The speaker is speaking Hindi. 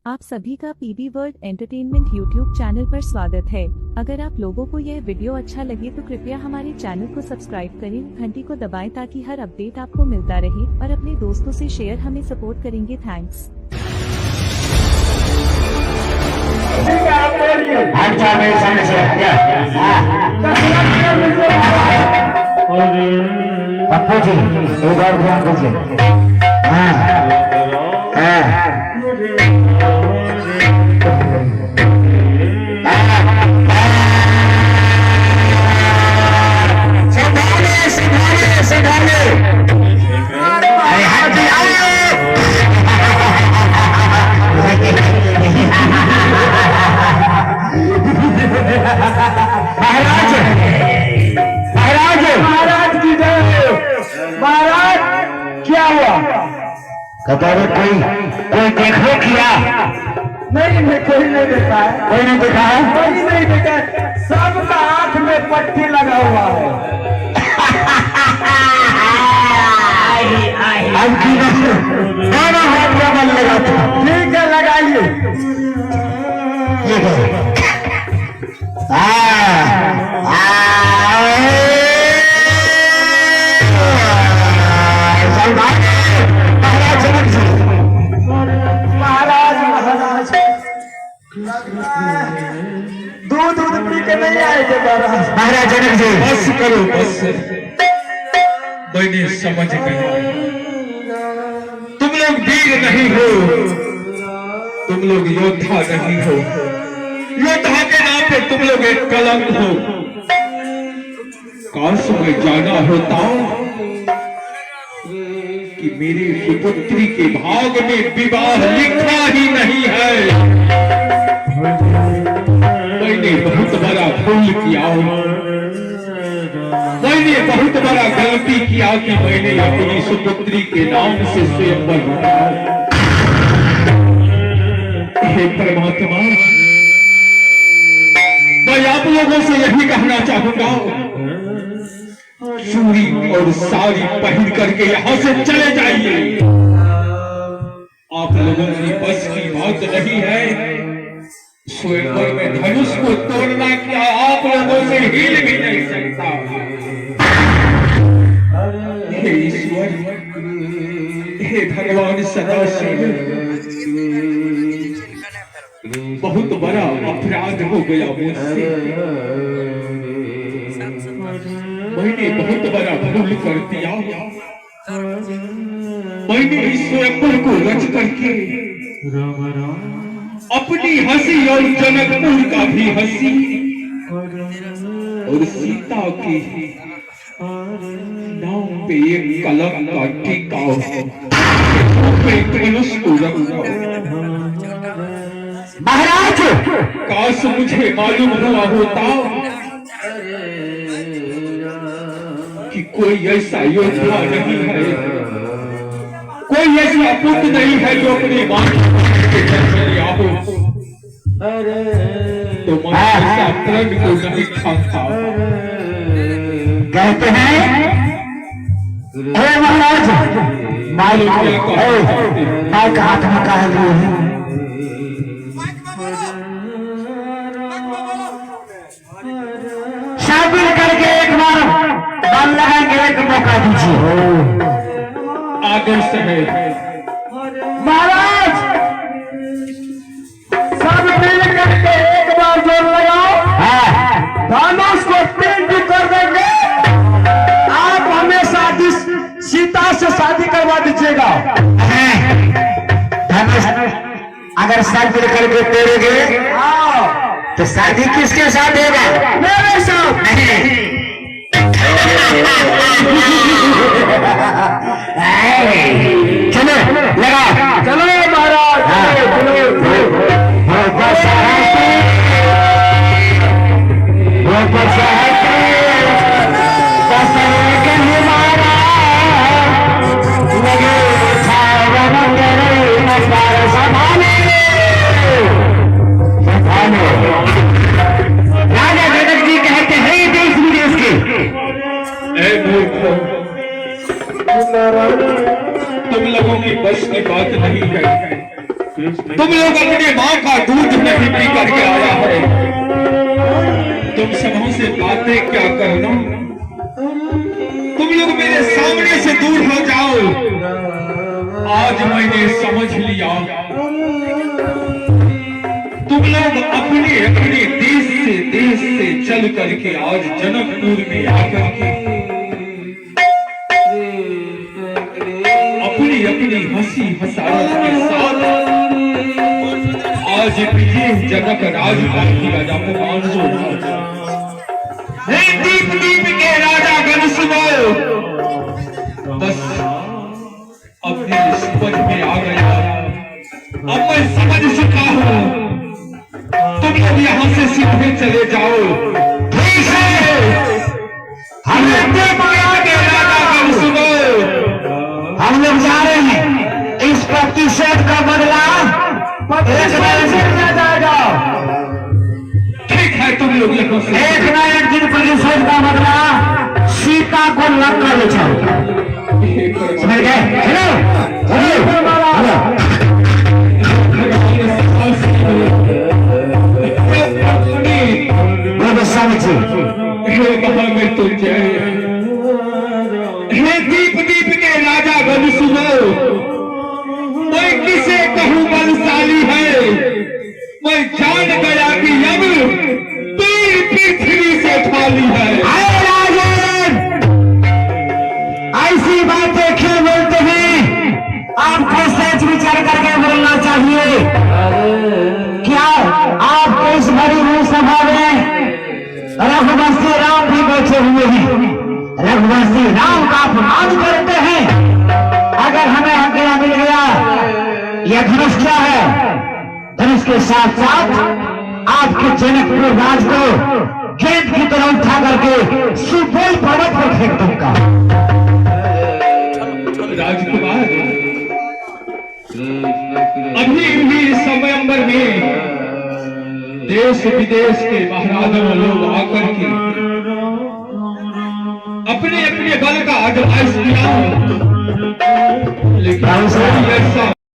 आप सभी का PB world entertainment YouTube channel पर स्वागत है। अगर आप लोगों को यह वीडियो अच्छा लगे तो कृपया हमारे चैनल को सब्सक्राइब करें, घंटी को दबाएं ताकि हर अपडेट आपको मिलता रहे और अपने दोस्तों से शेयर हमें सपोर्ट करेंगे। थैंक्स। पप्पू जी एक बार ध्यान दीजिए। क्या हुआ? कतारे कोई देखो किया? नहीं, कोई नहीं देखा है। कोई नहीं देखा है? कोई नहीं देखा है। सबका आंख में पट्टी लगा हुआ है। अब की दोनों हाथ में बल लगा था। ठीक है, लगाइए। दूध पी के नहीं आएंगे महाराज जनक जी। बस करो, बस। मैंने समझ गया, तुम लोग वीर नहीं हो, तुम लोग योद्धा नहीं हो। योद्धा के नाम पे तुम लोग एक कलंक हो। काश में जाना होता कि मेरी सुपुत्री के भाग में विवाह लिखा ही नहीं है। मैंने बहुत बड़ा भूल किया, मैंने बहुत बड़ा गलती किया कि मैंने अपनी सुपुत्री के नाम से स्वयंवर बनाया। हे परमात्मा, मैं आप लोगों से यही कहना चाहूंगा, चूड़ी और साड़ी पहन करके यहाँ से चले जाइए। आप लोगों की बस की बात नहीं है। स्वयंवर में धनुष को तोड़ना क्या आप लोगों से हिल भी नहीं सकता। हे ईश्वर, हे भगवान सदाशिव, बहुत बड़ा अपराध हो गया मुझसे। मैंने बहुत बड़ा भूल कर दिया। मैंने इस स्वयंवर को रच करके अपनी हंसी और जनकपुर का भी हंसी और सीता की नाम पे एक कलंक का टीका धनुष को रखा। महाराज, काश मुझे मालूम हुआ होता कि कोई ऐसा योद्धा नहीं है, कोई ऐसा पुत्र नहीं है जो अपने मां के लिया हो, तो मैं ऐसा प्रण को नहीं खाता। कहते हैं हे महाराज, मालिक माई का हाथ में कहा लिए हैं। शादी करके एक बार बल लगाएंगे, एक मौका दीजिए। आदर्श है महाराज, सब मिल करके एक बार जोर लगाओ। धनुष को पिंड कर देंगे। आप हमें शादी सीता से शादी करवा दीजिएगा। धनुष अगर सब मिल करके तोड़ेंगे तो शादी किसके साथ होगा? मेरे साथ नहीं। चलो लगा, चलो महाराज, राजा जनक जी कहते हैं देश विदेश के तुम लोगों की बस की बात नहीं है। तुम लोग अपने माँ का दूध नहीं पी करके आया है। तुम सबों से बातें क्या करना, तुम लोग मेरे सामने से दूर हो जाओ। आज मैंने समझ लिया, तुम लोग अपने अपने देश से चल करके आज जनकपुर में आकर के अपनी अपनी हंसी हसारत के साथ आज विजय जनक राजपाल राजा को मान। दीप दीप के राजा गण सुनो, बस अपनी समझ में आ गया, अब मैं समझ चुका हूँ। तुम लोग यहाँ से सीधे चले जाओ। ठीक है, हमें दीप के राजा गण सुनो, हम लोग जा रहे हैं। इस प्रतिशत का बदला मिल जाएगा। ठीक है, तुम लोग यहाँ से एक न एक दिन प्रतिशत का बदला सीता को लग कर ले जाओ। समझ गए? चलो में तुम हे दीप दीप के राजा गण सुनो, मैं किसे कहूँ बलशाली है, मैं जान गया कि अब पूरी पृथ्वी से खाली है। ऐसी बातें क्यों बोलते हैं? आपको सोच विचार करके बोलना चाहिए। क्या आपको इस भरी हुई सभा में रघुवंशी राम भी बैठे हुए हैं? रघुवंशी राम का अपमान करते हैं। अगर हमें हथियार मिल गया, यह धनुष क्या है? धनुष के साथ साथ आपके जनकपुर राज को गेंद की तरह उठा करके सुपौल पर्वत पर फेंक दूंगा। राजकुमार, अभी भी समयंबर में देश विदेश के महाराजा लोग आकर के अपने अपने बल का आजमाइश किया, लेकिन ऐसा